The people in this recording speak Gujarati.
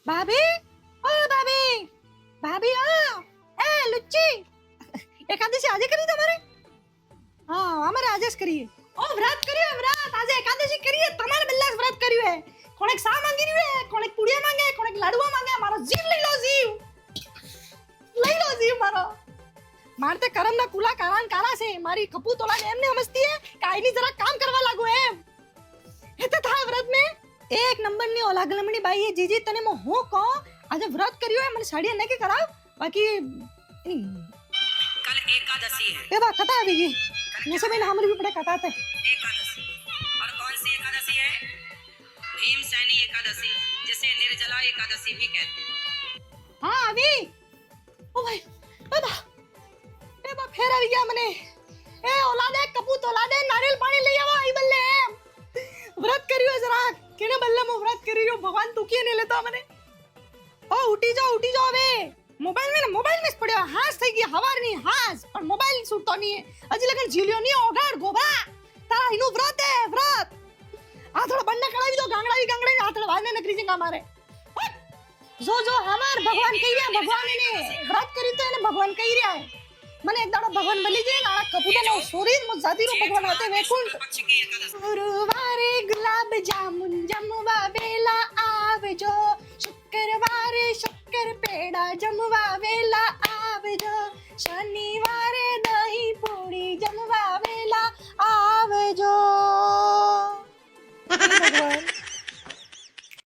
ભાભી, ઓ ભાભી, ભાભી ઓ, એ લુચ્ચી, એકાદશી આજે કરી તમારે? હા, અમારે આજે જ કરીએ. ઓ વ્રત કર્યું, વ્રત આજે એકાદશી કરીએ. તમારે બલ્લાસ વ્રત કર્યું હે. કોણે સા માંગી રહ્યું હે, કોણે પુડિયા માંગે, કોણે લાડવા માંગે. મારો જીવ લઈ લો, જીવ લઈ લો, જીવ મારો. મારતે કરમના કુલા કારાન કારા છે. મારી કપૂ તોલા એમને સમજતી હે કાઈની જરા કામ કરવા લાગો એમ. હેતે થા વ્રત મે એક નંબરની ઓલા ગલમણી બાઈ હે. જીજી તને મો હું કહો આજે વ્રત કર્યું હે મને સાડી નકે કરાવ. બાકી कल एकादशी है। એ બા કથા આવી ગઈ. ને સબે હમરી ભી પડે કથા તે एकादशी और कौन सी एकादशी है? भीमसेनी एकादशी, जिसे निर्जला एकादशी भी कहते हैं। હા આવી. ઓ ભાઈ બાબા એ બા ફેર આવી ગયા મને. એ ઓલાદે કપૂત ઓલાદે નારિયેલ પાણી લઈ આવો આઈ બલ્લે એમ. વ્રત કર્યું જરા કેને બલ્લે મો વ્રત કરી રહ્યો. ભગવાન તુકી ને લેતો મને. ઓ ઉઠી જાઓ હવે. મોબાઈલ મેં જ પડ્યો. હાસ થઈ ગઈ હવારની હાસ. પણ મોબાઈલ છૂટતો નહીં. હજી લગન જીલ્યો નહીં ઓગાડ ગોબા. તારા એનું વ્રત હે વ્રત. આ થોડો બંને કળાવી દો ગાંગડાવી આ થોડો વાને નકરી જંગા મારે. જો હમાર ભગવાન કહી રહ્યા ભગવાન એને વ્રત કરી તો એને ભગવાન કહી રહ્યા હે. મને એક દાડો ભગવાન બની જાય ને આ કપૂતરનો સોરી મો જાતિનો ભગવાન હોતે વૈકુંઠ. पक्ष की एकादशी ગુરુવારે ગુલાબ જામુન જમવા વેલા આવજો. શુક્રવારે શક્કર પેડા જમવા વેલા આવજો. શનિવાર